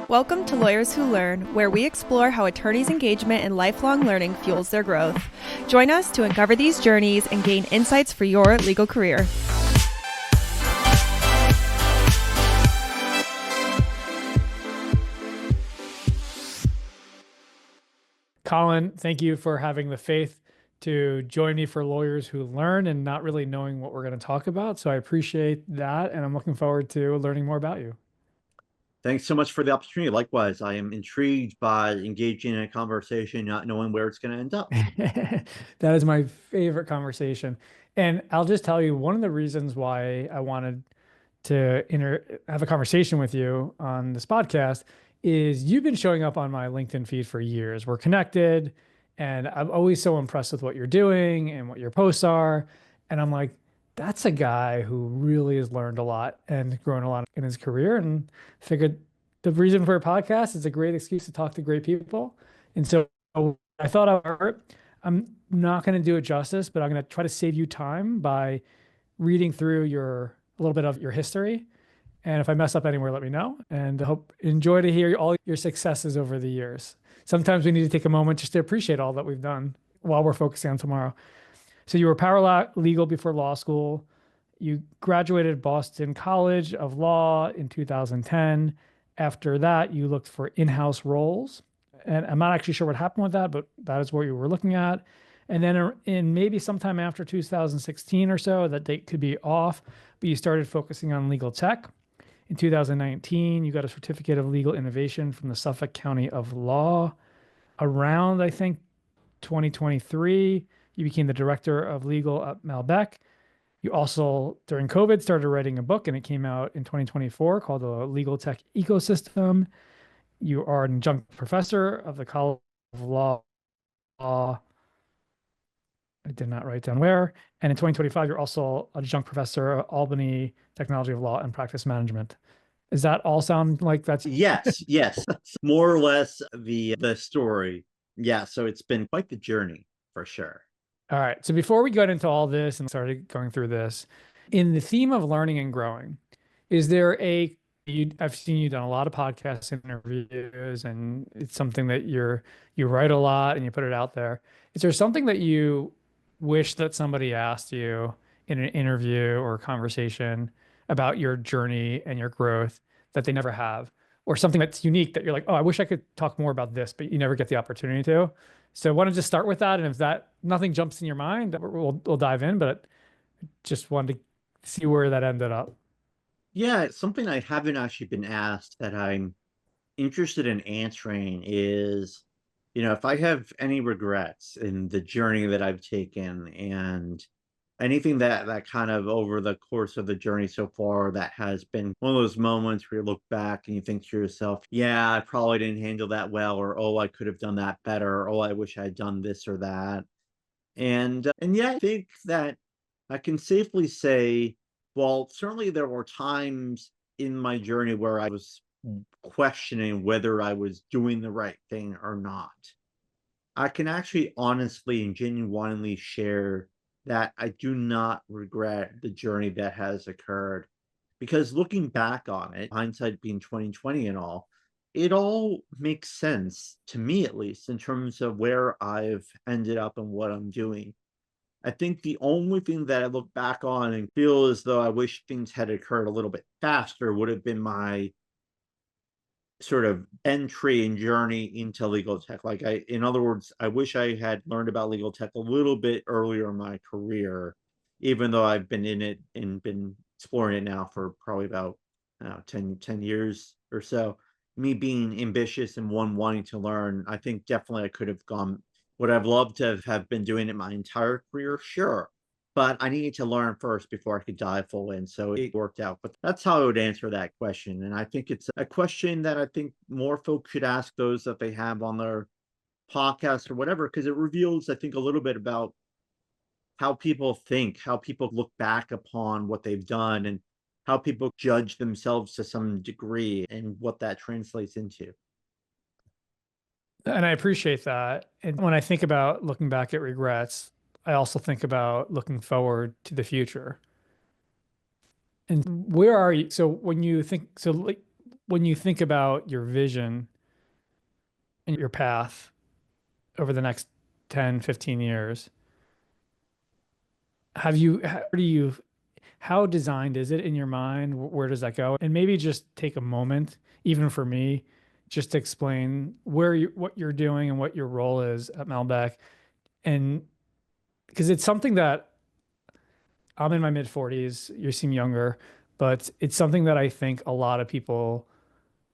Welcome to Lawyers Who Learn, where we explore how attorneys' engagement in lifelong learning fuels their growth. Join us to uncover these journeys and gain insights for your legal career. Colin, thank you for having the faith to join me for Lawyers Who Learn and not really knowing what we're going to talk about. So I appreciate that, and I'm looking forward to learning more about you. Thanks so much for the opportunity. Likewise, I am intrigued by engaging in a conversation, not knowing where it's going to end up. That is my favorite conversation. And I'll just tell you one of the reasons why I wanted to have a conversation with you on this podcast is you've been showing up on my LinkedIn feed for years. We're connected, and I'm always so impressed with what you're doing and what your posts are. And I'm like, that's a guy who really has learned a lot and grown a lot in his career. And figured the reason for a podcast is a great excuse to talk to great people. And so I thought I'm not going to do it justice, but I'm going to try to save you time by reading through a little bit of your history. And if I mess up anywhere, let me know. And I hope enjoy to hear all your successes over the years. Sometimes we need to take a moment just to appreciate all that we've done while we're focusing on tomorrow. So you were paralegal before law school. You graduated Boston College of Law in 2010. After that, you looked for in-house roles. And I'm not actually sure what happened with that, but that is what you were looking at. And then in maybe sometime after 2016 or so, that date could be off, but you started focusing on legal tech. In 2019, you got a certificate of legal innovation from the Suffolk County of Law. Around, I think, 2023, you became the director of legal at Malbek. You also, during COVID, started writing a book, and it came out in 2024 called The Legal Tech Ecosystem. You are an adjunct professor of the College of Law. I did not write down where. And in 2025, you're also adjunct professor at Albany Technology of Law and Practice Management. Does that all sound like that's Yes. More or less the story. Yeah, so it's been quite the journey for sure. all right? So before we got into all this and started going through this, in the theme of learning and growing, is there I've seen you done a lot of podcast interviews, and it's something that you write a lot and you put it out there. Is there something that you wish that somebody asked you in an interview or conversation about your journey and your growth that they never have, or something that's unique that you're like, oh, I wish I could talk more about this, but you never get the opportunity to? So I want to just start with that, and if that nothing jumps in your mind, we'll dive in. But just wanted to see where that ended up. Yeah, it's something I haven't actually been asked that I'm interested in answering is, if I have any regrets in the journey that I've taken and anything that kind of over the course of the journey so far that has been one of those moments where you look back and you think to yourself, yeah, I probably didn't handle that well, or oh, I could have done that better, or oh, I wish I had done this or that. And yeah, I think that I can safely say, well, certainly there were times in my journey where I was questioning whether I was doing the right thing or not. I can actually honestly and genuinely share that I do not regret the journey that has occurred, because looking back on it, hindsight being 2020 and all, it all makes sense to me, at least in terms of where I've ended up and what I'm doing. I think the only thing that I look back on and feel as though I wish things had occurred a little bit faster would have been my sort of entry and journey into legal tech. In other words, I wish I had learned about legal tech a little bit earlier in my career, even though I've been in it and been exploring it now for probably about 10 years or so. Me being ambitious and wanting to learn, I think definitely I could have gone. Would I've loved to have been doing it my entire career? Sure. But I needed to learn first before I could dive full in. So it worked out. But that's how I would answer that question. And I think it's a question that I think more folks should ask those that they have on their podcast or whatever, because it reveals, I think, a little bit about how people think, how people look back upon what they've done, and how people judge themselves to some degree and what that translates into. And I appreciate that. And when I think about looking back at regrets, I also think about looking forward to the future. And where are you? So when you think, so like, when you think about your vision and your path over the next 10, 15 years, how designed is it in your mind? Where does that go? And maybe just take a moment, even for me, just to explain what you're doing and what your role is at Malbek. And because it's something that I'm in my mid 40s, you seem younger, but it's something that I think a lot of people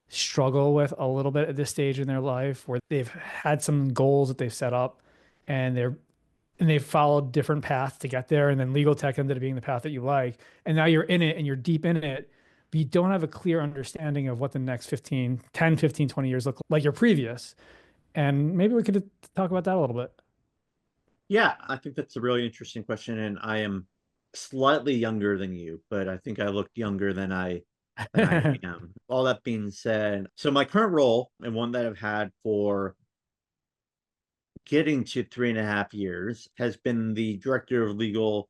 struggle with a little bit at this stage in their life where they've had some goals that they've set up and they've followed different paths to get there. And then legal tech ended up being the path that you like. And now you're in it and you're deep in it, but you don't have a clear understanding of what the next 10, 15, 20 years look like your previous. And maybe we could talk about that a little bit. Yeah, I think that's a really interesting question, and I am slightly younger than you, but I think I look younger than I am. All that being said, so my current role, and one that I've had for getting to 3.5 years, has been the director of legal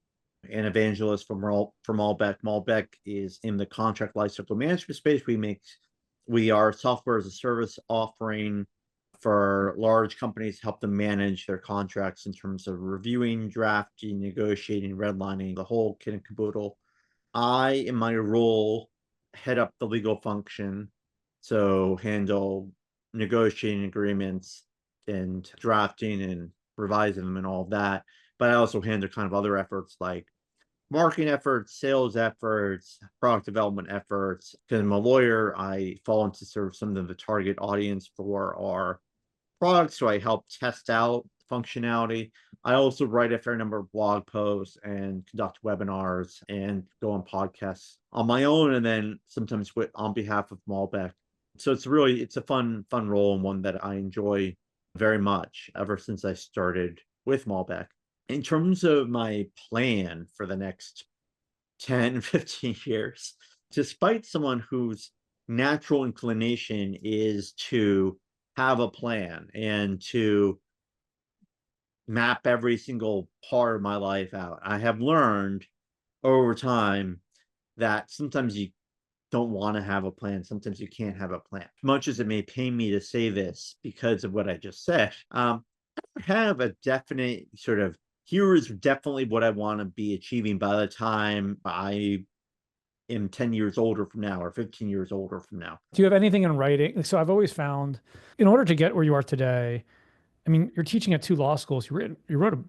and evangelist for Malbek. Malbek is in the contract lifecycle management space. We are software as a service offering for large companies, help them manage their contracts in terms of reviewing, drafting, negotiating, redlining, the whole kit and caboodle. I, in my role, head up the legal function, so handle negotiating agreements and drafting and revising them and all of that. But I also handle kind of other efforts like marketing efforts, sales efforts, product development efforts. Because I'm a lawyer, I fall into sort of some of the target audience for our products, so I help test out functionality. I also write a fair number of blog posts and conduct webinars and go on podcasts on my own, and then sometimes on behalf of Malbek. So it's a fun role, and one that I enjoy very much ever since I started with Malbek. In terms of my plan for the next 10, 15 years, despite someone whose natural inclination is to have a plan and to map every single part of my life out, I have learned over time that sometimes you don't want to have a plan. Sometimes you can't have a plan. Much as it may pain me to say this because of what I just said, I don't have a definite sort of, here is definitely what I want to be achieving by the time I am 10 years older from now or 15 years older from now. Do you have anything in writing? So I've always found in order to get where you are today, I mean, you're teaching at two law schools. You wrote a,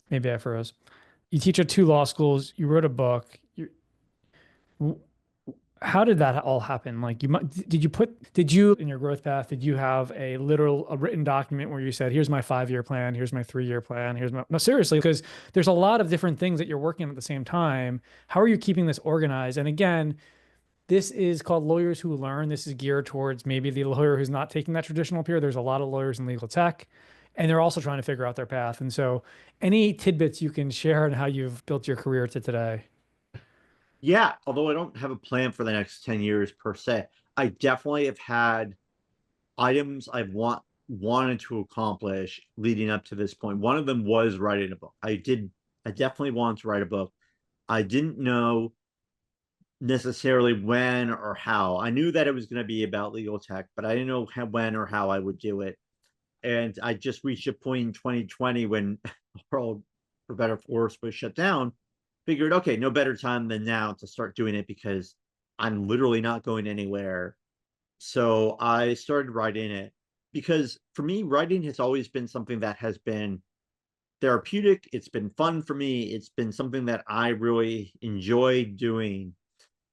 maybe I froze. You teach at two law schools. You wrote a book. How did that all happen? Like did you in your growth path, did you have a written document where you said, here's my 5-year plan, here's my 3-year plan, no, seriously, because there's a lot of different things that you're working on at the same time. How are you keeping this organized? And again, this is called Lawyers Who Learn. This is geared towards maybe the lawyer who's not taking that traditional peer. There's a lot of lawyers in legal tech, and they're also trying to figure out their path. And so any tidbits you can share on how you've built your career to today? Yeah, although I don't have a plan for the next 10 years per se, I definitely have had items I've wanted to accomplish leading up to this point. One of them was writing a book. I definitely wanted to write a book. I didn't know necessarily when or how. I knew that it was going to be about legal tech, but I didn't know when or how I would do it. And I just reached a point in 2020 when the world, for better or worse, was shut down. Figured, okay, no better time than now to start doing it because I'm literally not going anywhere. So I started writing it because for me, writing has always been something that has been therapeutic. It's been fun for me. It's been something that I really enjoy doing.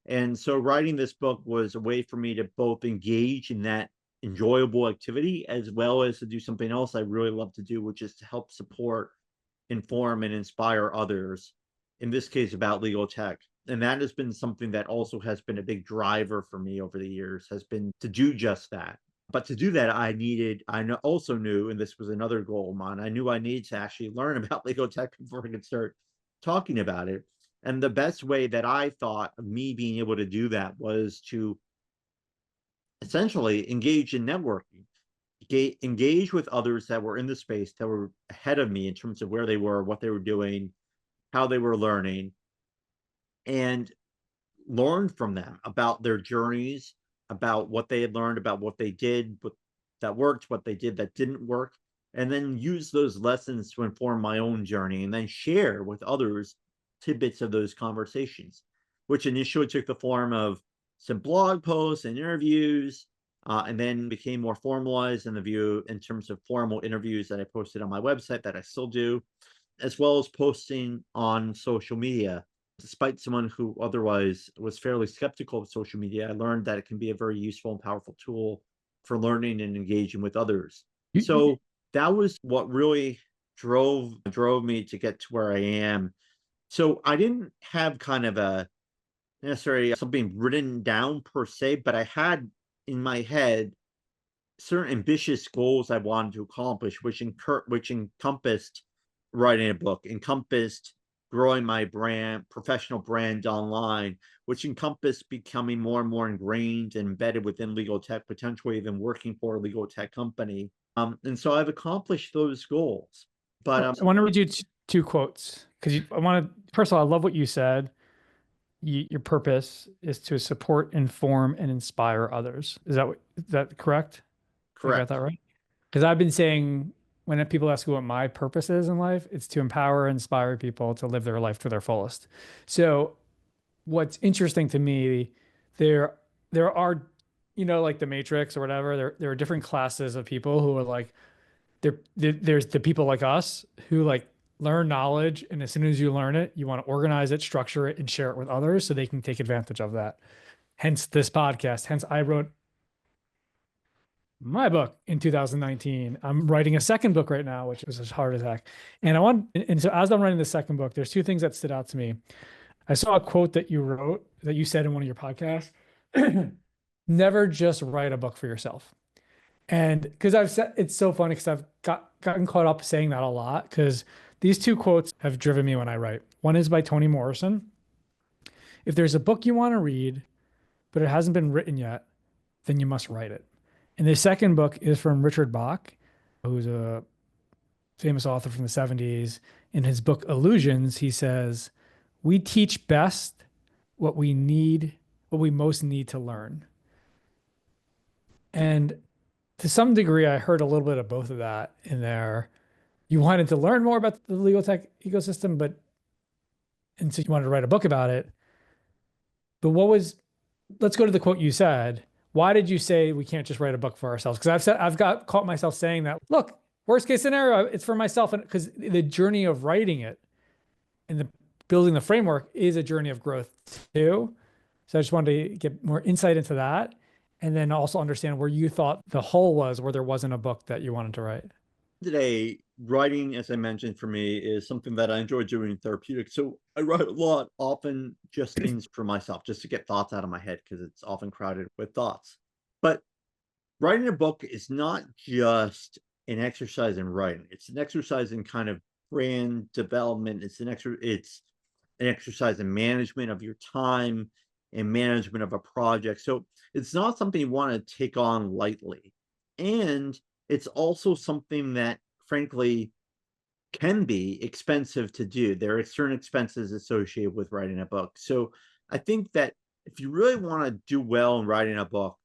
And so writing this book was a way for me to both engage in that enjoyable activity as well as to do something else I really love to do, which is to help support, inform, and inspire others, in this case about legal tech. And that has been something that also has been a big driver for me over the years, has been to do just that. But to do that, also knew, and this was another goal of mine, I knew I needed to actually learn about legal tech before I could start talking about it. And the best way that I thought of me being able to do that was to essentially engage in networking, engage with others that were in the space that were ahead of me in terms of where they were, what they were doing, how they were learning, and learn from them about their journeys, about what they had learned, about what they did, what that worked, what they did that didn't work, and then use those lessons to inform my own journey and then share with others tidbits of those conversations, which initially took the form of some blog posts and interviews, and then became more formalized in the view in terms of formal interviews that I posted on my website that I still do, as well as posting on social media. Despite someone who otherwise was fairly skeptical of social media, I learned that it can be a very useful and powerful tool for learning and engaging with others. So that was what really drove me to get to where I am. So I didn't have kind of a necessarily something written down per se, but I had in my head certain ambitious goals I wanted to accomplish, which encompassed writing a book, encompassed growing my brand, professional brand online, which encompassed becoming more and more ingrained and embedded within legal tech, potentially even working for a legal tech company. And so I've accomplished those goals. But I want to read you two quotes because I want to, first of all, I love what you said. Your purpose is to support, inform, and inspire others. Is that correct? I got correct. that right? Because I've been saying when people ask me what my purpose is in life, it's to empower, inspire people to live their life to their fullest. So what's interesting to me, there are, like the Matrix or whatever, there are different classes of people who are like, there's the people like us who like learn knowledge, and as soon as you learn it, you want to organize it, structure it, and share it with others so they can take advantage of that. Hence this podcast. Hence I wrote my book in 2019. I'm writing a second book right now, which is a heart attack. And so as I'm writing the second book, there's two things that stood out to me. I saw a quote that you wrote that you said in one of your podcasts. Never just write a book for yourself. And because I've said, it's so funny because I've gotten caught up saying that a lot because these two quotes have driven me when I write. One is by Toni Morrison. If there's a book you want to read, but it hasn't been written yet, then you must write it. And the second book is from Richard Bach, who's a famous author from the 70s. In his book Illusions, he says, "We teach best what we most need to learn." And to some degree, I heard a little bit of both of that in there. You wanted to learn more about the legal tech ecosystem, and so you wanted to write a book about it. But let's go to the quote you said. Why did you say we can't just write a book for ourselves? Because I've caught myself saying that. Look, worst case scenario, it's for myself, and because the journey of writing it and the building the framework is a journey of growth too. So I just wanted to get more insight into that, and then also understand where you thought the hole was, where there wasn't a book that you wanted to write. Today, writing, as I mentioned, for me is something that I enjoy doing in therapeutic. So I write a lot, often just things for myself, just to get thoughts out of my head because it's often crowded with thoughts. But writing a book is not just an exercise in writing. It's an exercise in kind of brand development. It's an exercise in management of your time and management of a project. So it's not something you want to take on lightly. And it's also something that, frankly, can be expensive to do. There are certain expenses associated with writing a book. So I think that if you really want to do well in writing a book,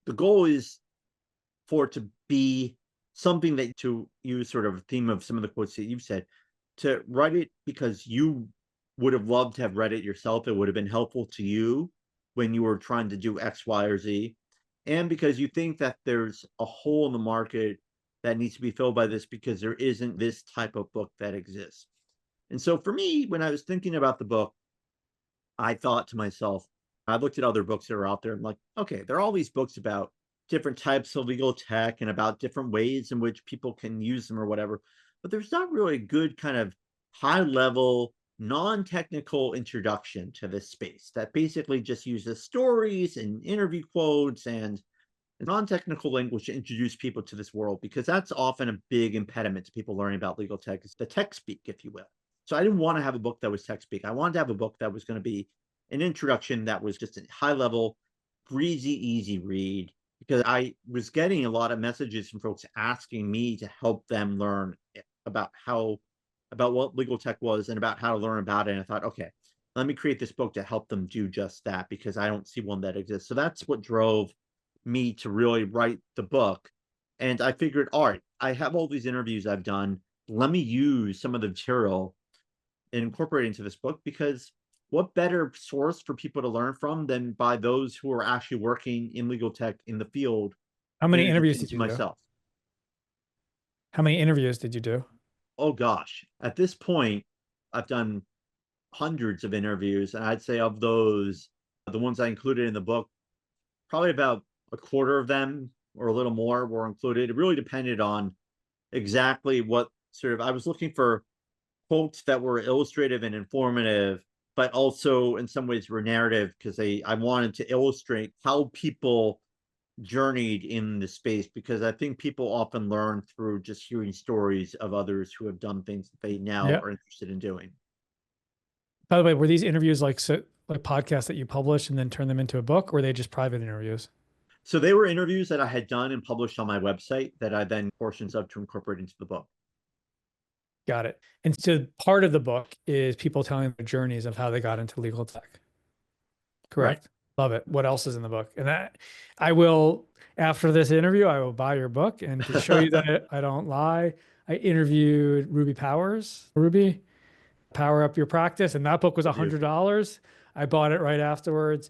the goal is for it to be something that, to use sort of a theme of some of the quotes that you've said, to write it because you would have loved to have read it yourself. It would have been helpful to you when you were trying to do X, Y, or Z. And because you think that there's a hole in the market that needs to be filled by this because there isn't this type of book that exists. And so for me, when I was thinking about the book, I thought to myself, I looked at other books that are out there. I'm like, okay, there are all these books about different types of legal tech and about different ways in which people can use them or whatever. But there's not really a good kind of high level, non-technical introduction to this space that basically just uses stories and interview quotes and non-technical language to introduce people to this world, because that's often a big impediment to people learning about legal tech, is the tech speak, if you will. So I didn't want to have a book that was tech speak. I wanted to have a book that was going to be an introduction that was just a high level, breezy, easy read, because I was getting a lot of messages from folks asking me to help them learn about what legal tech was and about how to learn about it. And I thought, okay, let me create this book to help them do just that, because I don't see one that exists. So that's what drove me to really write the book. And I figured, all right, I have all these interviews I've done. Let me use some of the material and incorporate it into this book, because what better source for people to learn from than by those who are actually working in legal tech in the field, How in many interviews addition did to you do? myself. How many interviews did you do? Oh gosh, at this point, I've done hundreds of interviews, and I'd say of those, the ones I included in the book, probably about a quarter of them or a little more were included. It really depended on exactly what sort of, I was looking for quotes that were illustrative and informative, but also in some ways were narrative, because I wanted to illustrate how people journeyed in the space, because I think people often learn through just hearing stories of others who have done things that they now Yeah. are interested in doing. By the way, were these interviews like podcasts that you publish and then turn them into a book, or were they just private interviews? So they were interviews that I had done and published on my website that I then portions of to incorporate into the book. Got it. And so part of the book is people telling their journeys of how they got into legal tech. Right. Correct. Love it. What else is in the book? And that I will, after this interview, I will buy your book. And to show you that I don't lie, I interviewed Ruby Powers. Ruby, Power Up Your Practice. And that book was You. $100. I bought it right afterwards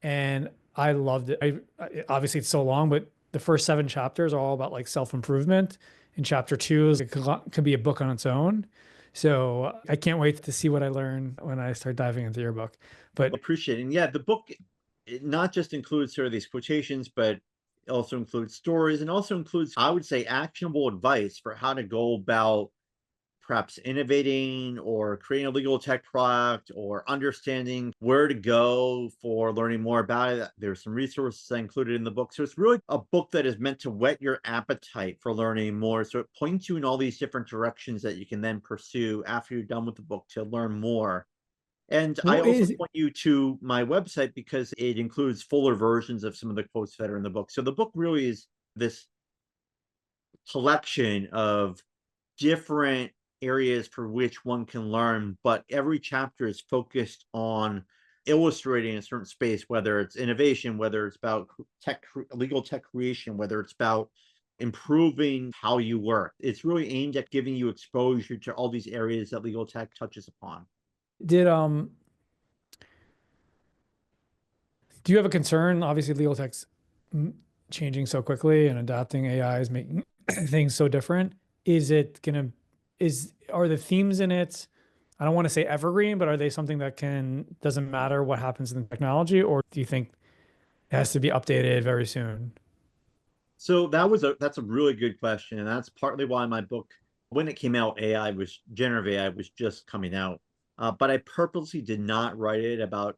and I loved it. Obviously it's so long, but the first 7 chapters are all about like self-improvement. And chapter 2 is it could be a book on its own. So I can't wait to see what I learn when I start diving into your book. But Appreciate it. And yeah, the book, it not just includes sort of these quotations, but it also includes stories, and also includes, I would say, actionable advice for how to go about perhaps innovating or creating a legal tech product, or understanding where to go for learning more about it. There's some resources I included in the book. So it's really a book that is meant to whet your appetite for learning more. So it points you in all these different directions that you can then pursue after you're done with the book to learn more. And I well, also point you to my website, because it includes fuller versions of some of the quotes that are in the book. So the book really is this collection of different areas for which one can learn, but every chapter is focused on illustrating a certain space, whether it's innovation, whether it's about legal tech creation, whether it's about improving how you work. It's really aimed at giving you exposure to all these areas that legal tech touches upon. did do you have a concern? Obviously, legal tech's changing so quickly and adopting AI is making things so different. Is it gonna are the themes in it? I don't want to say evergreen, but are they something that doesn't matter what happens in the technology, or do you think it has to be updated very soon? So that's a really good question, and that's partly why my book, when it came out, generative AI was just coming out. But I purposely did not write it about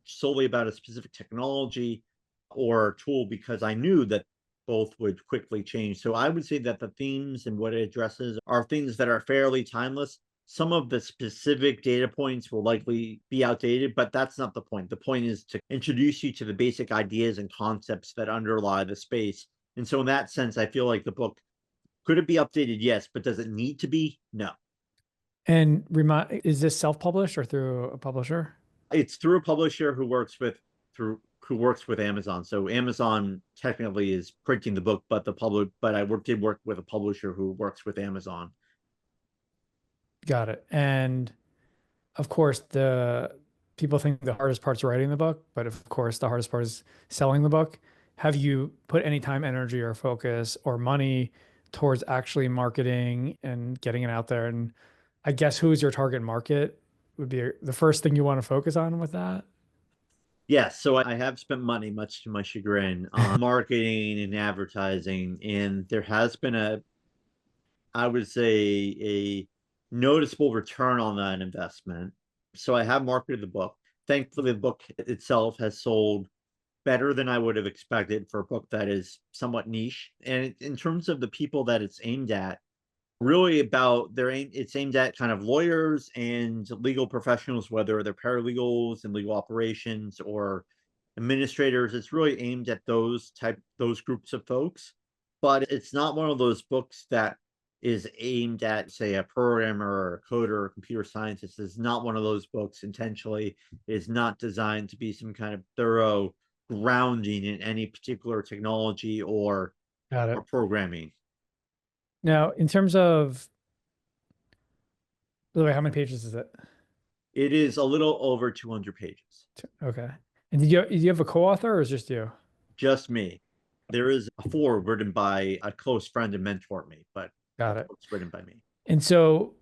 solely about a specific technology or tool, because I knew that both would quickly change. So I would say that the themes and what it addresses are things that are fairly timeless. Some of the specific data points will likely be outdated, but that's not the point. The point is to introduce you to the basic ideas and concepts that underlie the space. And so in that sense, I feel like the book, could it be updated? Yes, but does it need to be? No. And is this self-published or through a publisher? It's through a publisher who works with Amazon. So Amazon technically is printing the book, but did work with a publisher who works with Amazon. Got it. And of course, the people think the hardest part's writing the book, but of course, the hardest part is selling the book. Have you put any time, energy, or focus or money towards actually marketing and getting it out there? And I guess who is your target market would be the first thing you want to focus on with that. Yes, so I have spent money, much to my chagrin, on marketing and advertising, and there has been I would say, a noticeable return on that investment. So I have marketed the book. Thankfully, the book itself has sold better than I would have expected for a book that is somewhat niche. And in terms of the people that it's aimed at, really it's aimed at kind of lawyers and legal professionals, whether they're paralegals and legal operations or administrators. It's really aimed at those groups of folks. But it's not one of those books that is aimed at, say, a programmer or a coder or a computer scientist. Is not one of those books intentionally. It is not designed to be some kind of thorough grounding in any particular technology or Got it. programming. Now, in terms of, by the way, how many pages is it? It is a little over 200 pages. Okay. And did you have a co-author or is it just you? Just me. There is a foreword written by a close friend and mentor of me, but Got it. it's written by me. And so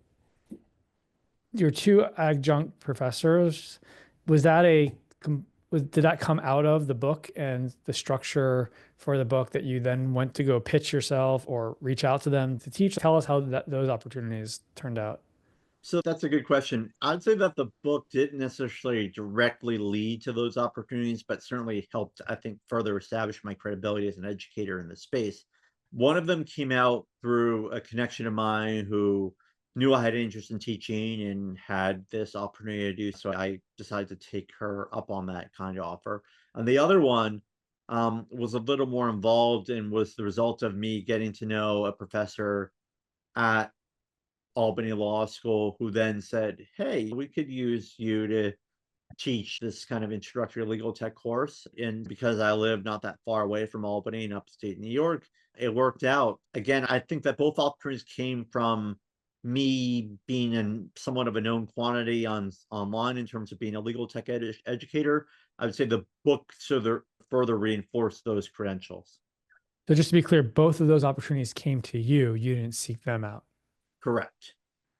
your two adjunct professors, was that did that come out of the book and the structure for the book that you then went to go pitch yourself or reach out to them to teach? Tell us how those opportunities turned out. So that's a good question. I'd say that the book didn't necessarily directly lead to those opportunities, but certainly helped, I think, further establish my credibility as an educator in the space. One of them came out through a connection of mine who knew I had an interest in teaching and had this opportunity to do so. I decided to take her up on that kind of offer. And the other one was a little more involved and was the result of me getting to know a professor at Albany Law School who then said, hey, we could use you to teach this kind of introductory legal tech course. And because I live not that far away from Albany in upstate New York, it worked out. Again, I think that both opportunities came from me being somewhat of a known quantity online in terms of being a legal tech educator. I would say the book further reinforced those credentials. So just to be clear, both of those opportunities came to you. You didn't seek them out. Correct.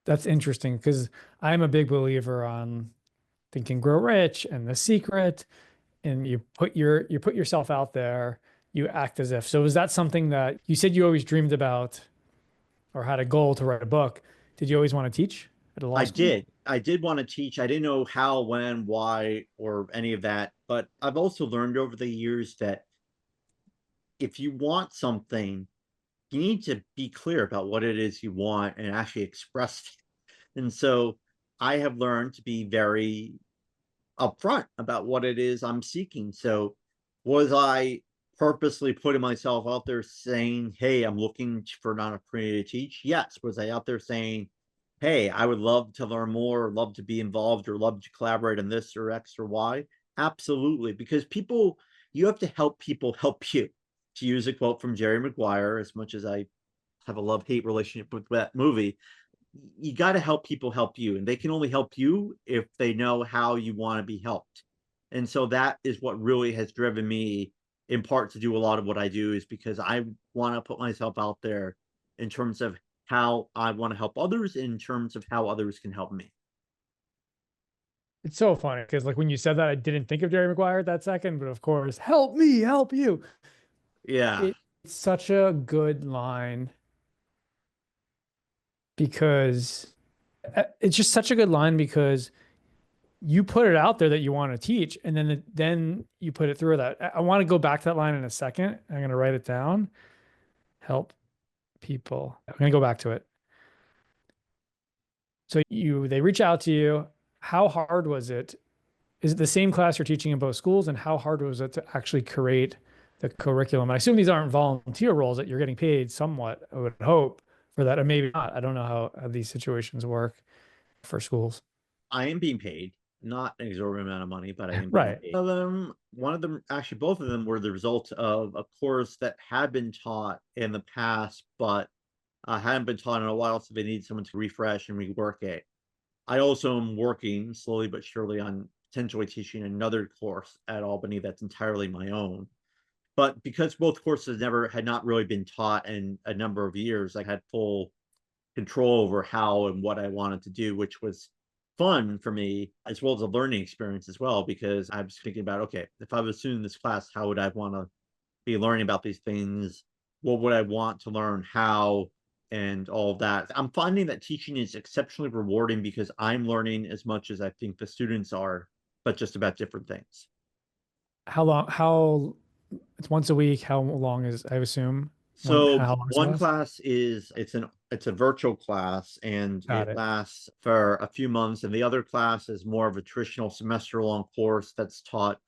That's interesting because I'm a big believer on Think and Grow Rich and The Secret, and you put yourself out there, you act as if. So is that something that you said you always dreamed about or had a goal to write a book? Did you always want to teach at a law school? I did want to teach. I didn't know how, when, why, or any of that. But I've also learned over the years that if you want something, you need to be clear about what it is you want and actually express it. And so I have learned to be very upfront about what it is I'm seeking. So was I purposely putting myself out there saying, hey, I'm looking for an opportunity to teach? Yes. Was I out there saying, hey, I would love to learn more, or love to be involved, or love to collaborate on this or X or Y? Absolutely. Because you have to help people help you. To use a quote from Jerry Maguire, as much as I have a love-hate relationship with that movie, you got to help people help you, and they can only help you if they know how you want to be helped. And so that is what really has driven me in part to do a lot of what I do, is because I want to put myself out there in terms of how I want to help others, in terms of how others can help me. It's so funny because like when you said that, I didn't think of Jerry Maguire at that second, but of course, help me, help you. Yeah. It's such a good line because it's just such a good line because you put it out there that you want to teach, and then you put it through that. I want to go back to that line in a second. I'm going to write it down. Help people. I'm going to go back to it. So they reach out to you. How hard was it? Is it the same class you're teaching in both schools? And how hard was it to actually create the curriculum? I assume these aren't volunteer roles that you're getting paid somewhat, I would hope, for that. Or maybe not. I don't know how these situations work for schools. I am being paid, not an exorbitant amount of money, but I am being Right. paid. One of them, actually, both of them were the result of a course that had been taught in the past, but hadn't been taught in a while, so they need someone to refresh and rework it. I also am working slowly but surely on potentially teaching another course at Albany that's entirely my own. But because both courses had not really been taught in a number of years, I had full control over how and what I wanted to do, which was fun for me, as well as a learning experience as well, because I was thinking about, okay, if I was doing this class, how would I want to be learning about these things? What would I want to learn? How? And all of that. I'm finding that teaching is exceptionally rewarding because I'm learning as much as I think the students are, but just about different things. How long? It's once a week. How long is, I assume? So How long is one class? class it's a virtual class, and Got it it. lasts for a few months, and the other class is more of a traditional semester long course that's taught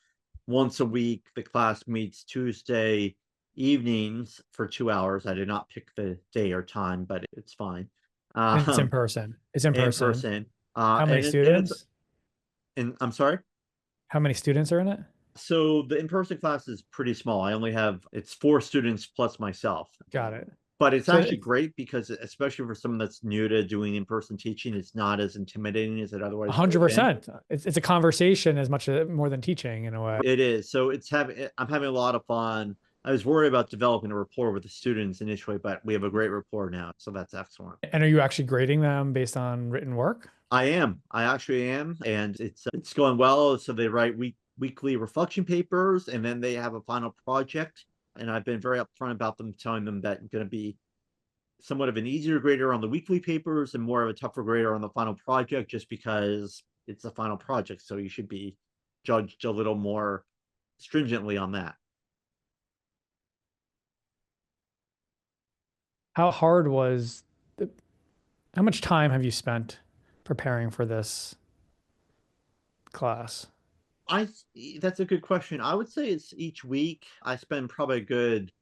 once a week. The class meets Tuesday evenings for 2 hours. I did not pick the day or time, but it's fine. And it's in Um, person. It's in in person. person. How many And it's, students? and I'm sorry. How many students are in it? So the in-person class is pretty small. I only have, it's 4 students plus myself. Got it. But it's So actually great because especially for someone that's new to doing in-person teaching, it's not as intimidating as it otherwise would have been. 100%. It's a conversation as much more than teaching in a way. It is. So I'm having a lot of fun. I was worried about developing a rapport with the students initially, but we have a great rapport now. So that's excellent. And are you actually grading them based on written work? I am. I actually am. And it's going well. So they write weekly reflection papers, and then they have a final project. And I've been very upfront about them, telling them that I'm going to be somewhat of an easier grader on the weekly papers and more of a tougher grader on the final project, just because it's the final project. So you should be judged a little more stringently on that. How hard was how much time have you spent preparing for this class? I That's a good question. I would say it's each week. I spend probably a good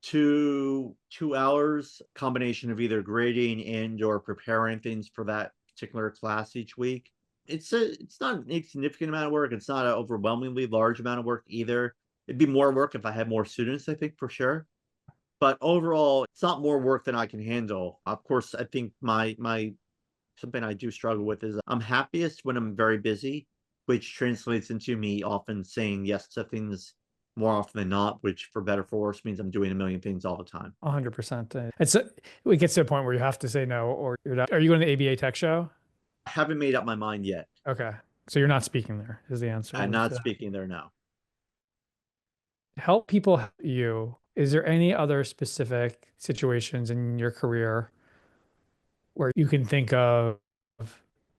2 hours, combination of either grading and or preparing things for that particular class each week. It's not an insignificant amount of work. It's not an overwhelmingly large amount of work either. It'd be more work if I had more students, I think, for sure. But overall, it's not more work than I can handle. Of course, I think my something I do struggle with is I'm happiest when I'm very busy, which translates into me often saying yes to things more often than not, which for better or for worse means I'm doing a million things all the time. 100%. It gets to a point where you have to say no or you're not. Are you going to the ABA Tech Show? I haven't made up my mind yet. Okay. So you're not speaking there is the answer. I'm not speaking there now. Help people help you. Is there any other specific situations in your career where you can think of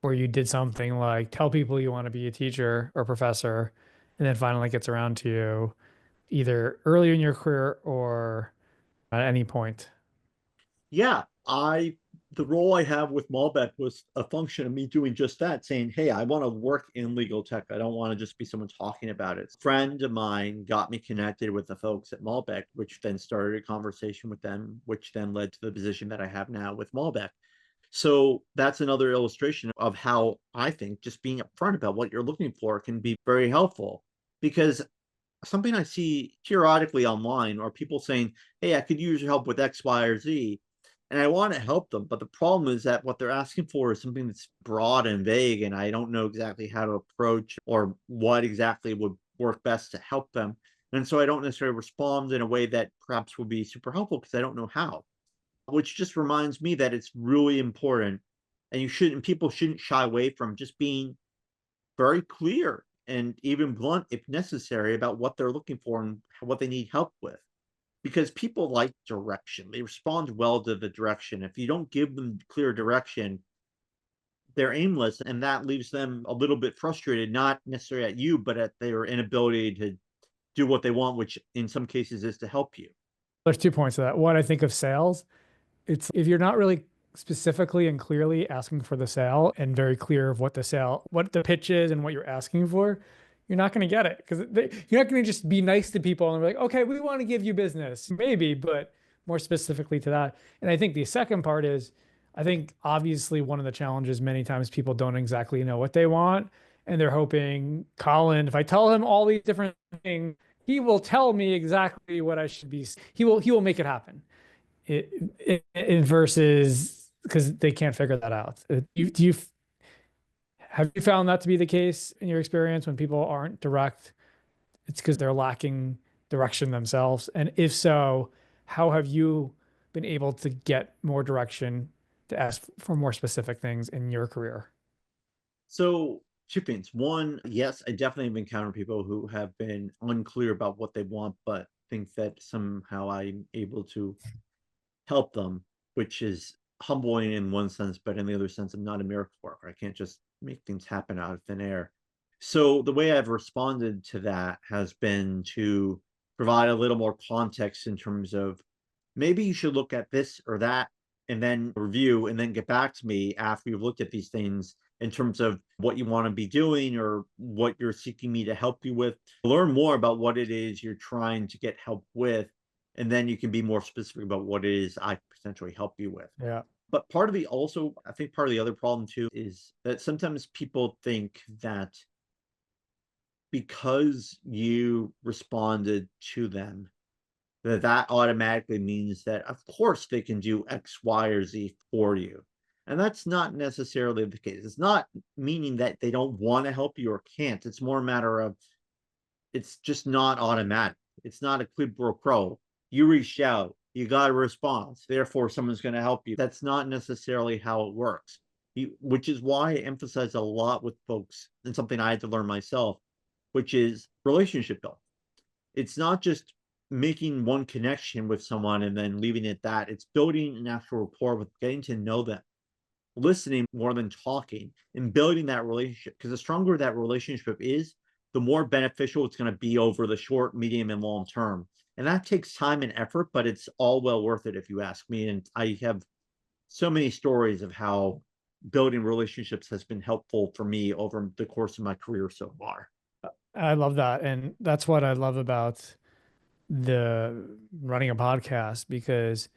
where you did something like tell people you want to be a teacher or professor, and then finally gets around to you either early in your career or at any point? Yeah, the role I have with Malbek was a function of me doing just that, saying, hey, I want to work in legal tech. I don't want to just be someone talking about it. A friend of mine got me connected with the folks at Malbek, which then started a conversation with them, which then led to the position that I have now with Malbek. So that's another illustration of how I think just being upfront about what you're looking for can be very helpful. Because something I see periodically online are people saying, hey, I could use your help with X, Y, or Z. And I want to help them. But the problem is that what they're asking for is something that's broad and vague. And I don't know exactly how to approach or what exactly would work best to help them. And so I don't necessarily respond in a way that perhaps would be super helpful because I don't know how, which just reminds me that it's really important. And people shouldn't shy away from just being very clear and even blunt if necessary about what they're looking for and what they need help with, because people like direction. They respond well to the direction. If you don't give them clear direction, they're aimless, and that leaves them a little bit frustrated, not necessarily at you, but at their inability to do what they want, which in some cases is to help you. There's 2 points to that. One, I think of sales. It's if you're not really specifically and clearly asking for the sale and very clear of what the pitch is and what you're asking for, you're not going to get it because you're not going to just be nice to people and be like, okay, we want to give you business, maybe, but more specifically to that. And I think the second part is, I think obviously one of the challenges many times people don't exactly know what they want. And they're hoping, Colin, if I tell him all these different things, he will tell me exactly what I should be. He will make it happen. Versus because they can't figure that out. Have you found that to be the case in your experience when people aren't direct? It's because they're lacking direction themselves. And if so, how have you been able to get more direction to ask for more specific things in your career? So 2 things. One, yes, I definitely have encountered people who have been unclear about what they want, but think that somehow I'm able to help them, which is humbling in one sense, but in the other sense, I'm not a miracle worker. I can't just make things happen out of thin air. So the way I've responded to that has been to provide a little more context in terms of maybe you should look at this or that and then review and then get back to me after you've looked at these things in terms of what you want to be doing or what you're seeking me to help you with. Learn more about what it is you're trying to get help with, and then you can be more specific about what it is I potentially help you with. Yeah. But part of the also, I think part of the other problem too is that sometimes people think that because you responded to them, that automatically means that of course they can do X, Y, or Z for you. And that's not necessarily the case. It's not meaning that they don't want to help you or can't. It's more a matter of it's just not automatic. It's not a quid pro quo. You reached out, you got a response, therefore someone's going to help you. That's not necessarily how it works. Which is why I emphasize a lot with folks, and something I had to learn myself, which is relationship building. It's not just making one connection with someone and then leaving it at that. It's building an actual rapport with getting to know them, listening more than talking, and building that relationship. Because the stronger that relationship is, the more beneficial it's going to be over the short, medium, and long term. And that takes time and effort, but it's all well worth it if you ask me. And I have so many stories of how building relationships has been helpful for me over the course of my career so far. I love that. And that's what I love about the running a podcast, because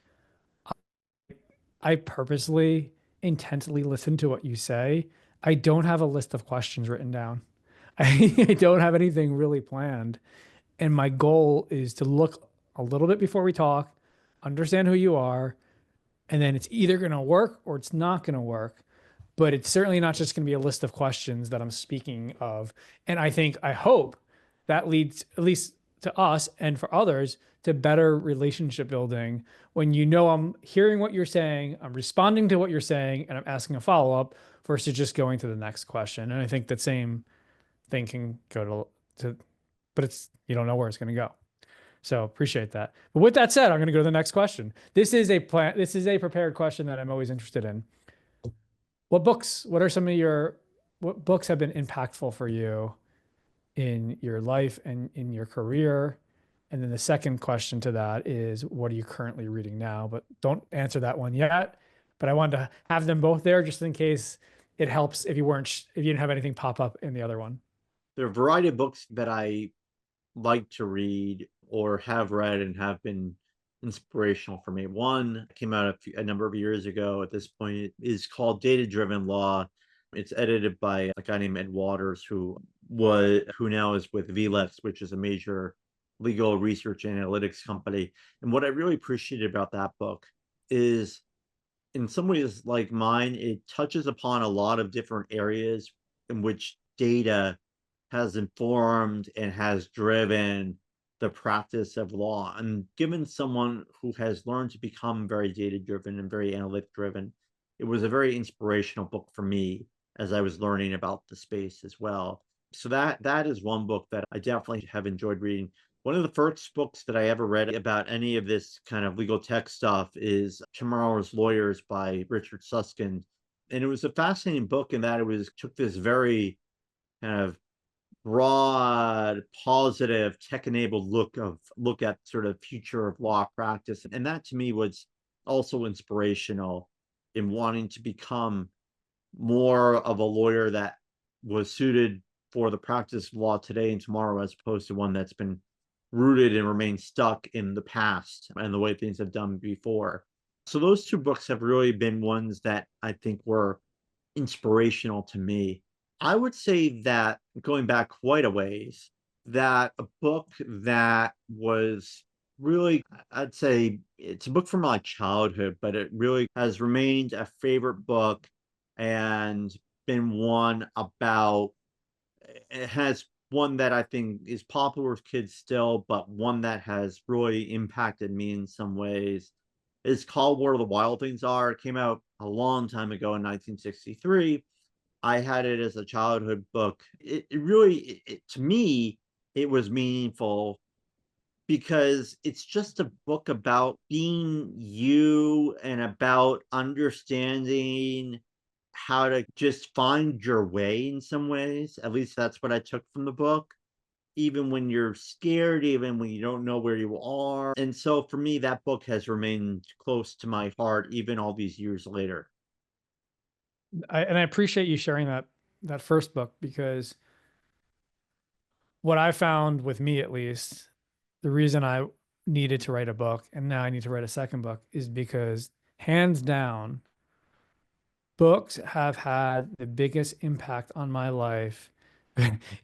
I purposely intensely listen to what you say. I don't have a list of questions written down. I don't have anything really planned. And my goal is to look a little bit before we talk, understand who you are, and then it's either going to work or it's not going to work. But it's certainly not just going to be a list of questions that I'm speaking of. And I hope that leads, at least to us and for others, to better relationship building when you know I'm hearing what you're saying, I'm responding to what you're saying, and I'm asking a follow up versus just going to the next question. And I think that same thing can go to but it's, you don't know where it's going to go. So appreciate that. But with that said, I'm going to go to the next question. This is a prepared question that I'm always interested in. What books, what books have been impactful for you in your life and in your career? And then the second question to that is, what are you currently reading now? But don't answer that one yet. But I wanted to have them both there just in case it helps if you didn't have anything pop up in the other one. There are a variety of books that I like to read or have read and have been inspirational for me. One came out a number of years ago at this point. It is called Data Driven Law. It's edited by a guy named Ed Waters, who now is with VLEX, which is a major legal research and analytics company. And what I really appreciated about that book is, in some ways like mine, it touches upon a lot of different areas in which data has informed and has driven the practice of law. And given someone who has learned to become very data driven and very analytic driven, it was a very inspirational book for me as I was learning about the space as well. So that is one book that I definitely have enjoyed reading. One of the first books that I ever read about any of this kind of legal tech stuff is Tomorrow's Lawyers by Richard Susskind. And it was a fascinating book in that took this very kind of broad, positive, tech-enabled look at sort of future of law practice. And that to me was also inspirational in wanting to become more of a lawyer that was suited for the practice of law today and tomorrow, as opposed to one that's been rooted and remained stuck in the past and the way things have done before. So those two books have really been ones that I think were inspirational to me. I would say that, going back quite a ways, that a book that was really, I'd say it's a book from my childhood, but it really has remained a favorite book and been one about, it has one that I think is popular with kids still, but one that has really impacted me in some ways. It's called Where the Wild Things Are. It came out a long time ago in 1963. I had it as a childhood book. To me, it was meaningful because it's just a book about being you and about understanding how to just find your way in some ways. At least that's what I took from the book. Even when you're scared, even when you don't know where you are. And so for me, that book has remained close to my heart, even all these years later. I appreciate you sharing that first book, because what I found with me, at least, the reason I needed to write a book and now I need to write a second book is because, hands down, books have had the biggest impact on my life.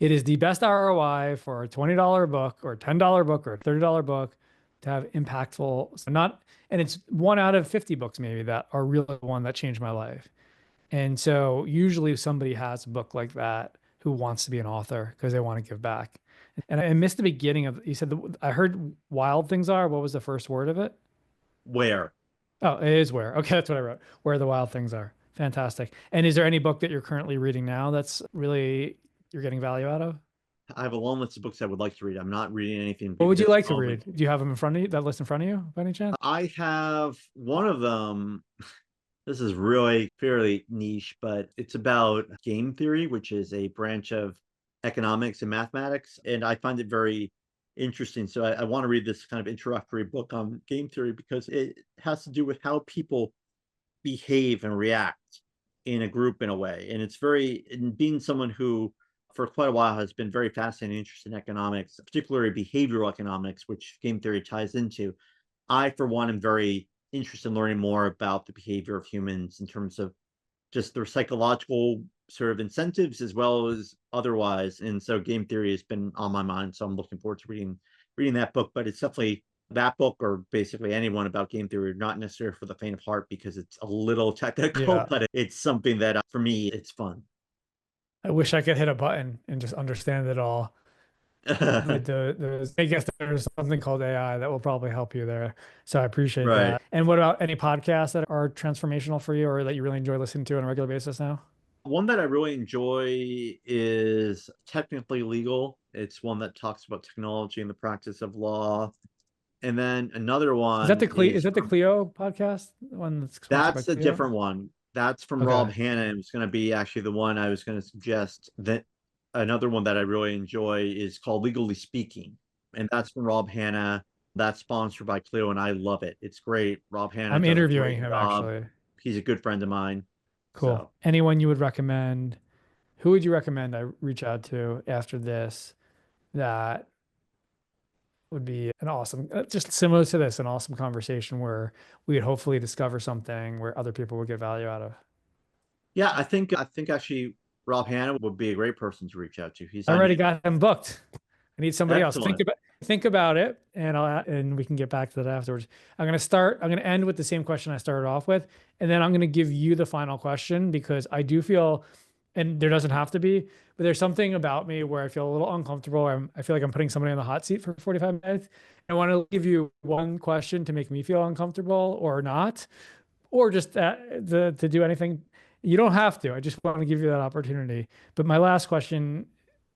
It is the best ROI for a $20 book or a $10 book or a $30 book to have impactful, so not, and it's one out of 50 books maybe that are really the one that changed my life. And so usually somebody has a book like that who wants to be an author because they want to give back. And I missed the beginning of, you said, I heard wild things are. What was the first word of it? Where Oh, it is where. Okay, that's what I wrote. Where the wild things are. Fantastic. And is there any book that you're currently reading now that's really you're getting value out of? I have a long list of books I would like to read. I'm not reading anything What big would at you this like to moment. read? Do you have them in front of you, that list in front of you by any chance? I have one of them. This is really fairly niche, but it's about game theory, which is a branch of economics and mathematics. And I find it very interesting. So I want to read this kind of introductory book on game theory because it has to do with how people behave and react in a group in a way. And it's very, and being someone who for quite a while has been very fascinated and interested in economics, particularly behavioral economics, which game theory ties into. I, for one, am very interested in learning more about the behavior of humans in terms of just their psychological sort of incentives as well as otherwise. And so game theory has been on my mind. So I'm looking forward to reading that book. But it's definitely that book, or basically anyone about game theory, not necessarily for the faint of heart because it's a little technical, Yeah. but it's something that for me it's fun. I wish I could hit a button and just understand it all. But I guess there's something called AI that will probably help you there. So I appreciate Right. that. And what about any podcasts that are transformational for you or that you really enjoy listening to on a regular basis now? One that I really enjoy is Technically Legal. It's one that talks about technology and the practice of law. And then another one Is is that the from, Clio podcast? The one that's sponsored by that's a Clio? different one. That's from Rob Okay. Hanna. And it's going to be actually the one I was going to suggest. That another one that I really enjoy is called Legally Speaking. And that's from Rob Hanna. That's sponsored by Clio, and I love it. It's great. Rob Hanna I'm does a interviewing great him job. actually. He's a good friend of mine. Cool. So Anyone you would recommend? Who would you recommend I reach out to after this that would be an awesome, just similar to this, an awesome conversation where we would hopefully discover something where other people would get value out of? yeah, I think actually Rob Hanna would be a great person to reach out to. He's I on already got him booked. I need somebody else. excellent. Think about it, and we can get back to that afterwards. I'm gonna end with the same question I started off with, and then I'm gonna give you the final question because I do feel, and there doesn't have to be, but there's something about me where I feel a little uncomfortable. I feel like I'm putting somebody on the hot seat for 45 minutes. I want to give you one question to make me feel uncomfortable or not, or just to do anything. You don't have to. I just want to give you that opportunity. But my last question,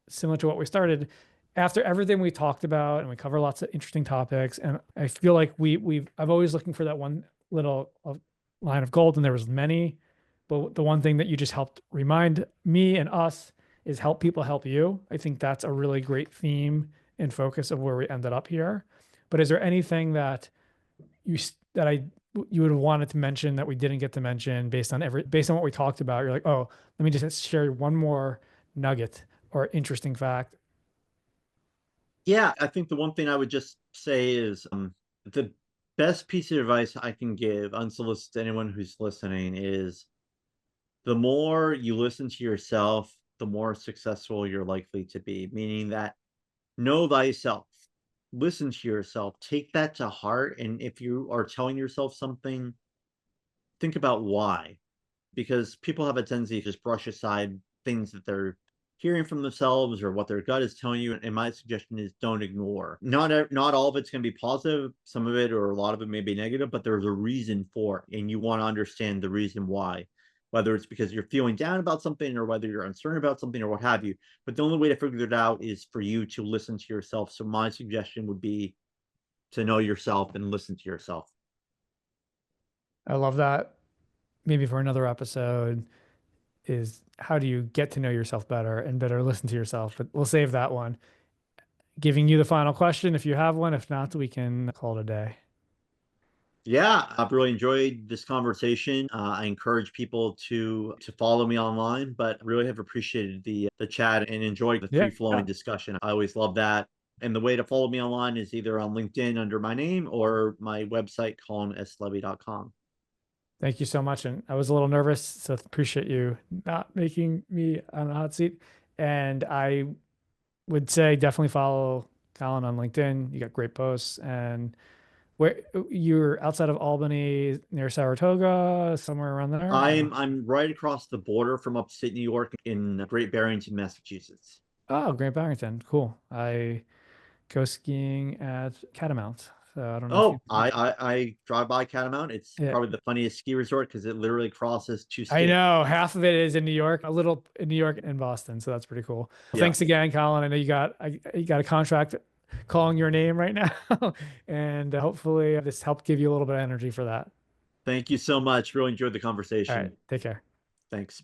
similar to what we started, after everything we talked about, and we cover lots of interesting topics, and I feel like I've always looking for that one little line of gold, and there was many, but the one thing that you just helped remind me and us is help people help you. I think that's a really great theme and focus of where we ended up here. But is there anything that you that I you would have wanted to mention that we didn't get to mention based on what we talked about? You're like, oh, let me just share one more nugget or interesting fact. Yeah, I think the one thing I would just say is the best piece of advice I can give unsolicited to anyone who's listening is the more you listen to yourself, the more successful you're likely to be, meaning that know thyself, listen to yourself, take that to heart. And if you are telling yourself something, think about why, because people have a tendency to just brush aside things that they're hearing from themselves or what their gut is telling you. And my suggestion is don't ignore. Not all of it's going to be positive. Some of it or a lot of it may be negative, but there's a reason for it, and you want to understand the reason why. Whether it's because you're feeling down about something or whether you're uncertain about something or what have you. But the only way to figure it out is for you to listen to yourself. So my suggestion would be to know yourself and listen to yourself. I love that. Maybe for another episode is how do you get to know yourself better and better listen to yourself? But we'll save that one. Giving you the final question if you have one. If not, we can call it a day. Yeah, I've really enjoyed this conversation. I encourage people to follow me online, but really have appreciated the chat and enjoyed the Yeah. free flowing discussion. I always love that. And the way to follow me online is either on LinkedIn under my name or my website, colinsLevy.com. Thank you so much. And I was a little nervous, so appreciate you not making me on a hot seat. And I would say definitely follow Colin on LinkedIn. You got great posts. And where you're outside of Albany, near Saratoga, somewhere around there? I'm right across the border from upstate New York in Great Barrington, Massachusetts. Oh, Great Barrington. Cool. I go skiing at Catamount. So I don't know if you. Oh, I drive by Catamount. It's Yeah. probably the funniest ski resort because it literally crosses two I states. know half of it is in New York, a little in New York and Boston. So that's pretty cool. Yeah. Thanks again, Colin. I know you got a contract calling your name right now. And hopefully this helped give you a little bit of energy for that. Thank you so much. Really enjoyed the All right. conversation. Take care. Thanks.